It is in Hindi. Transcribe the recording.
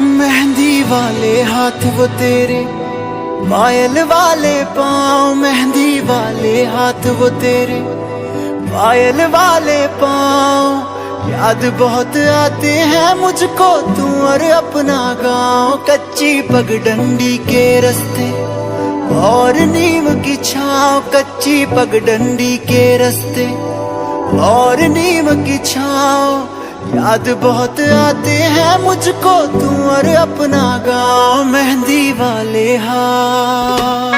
मेहंदी वाले हाथ वो तेरे, पायल वाले पाँव। मेहंदी वाले हाथ वो तेरे, पायल वाले पाँव। याद बहुत आते हैं मुझको तू और अपना गाँव। कच्ची पगडंडी के रास्ते और नीम की छाँव। कच्ची पगडंडी के रास्ते और नीम की छाँव। याद बहुत आते हैं मुझको तू और अपना गाँव। मेहंदी वाले हाथ।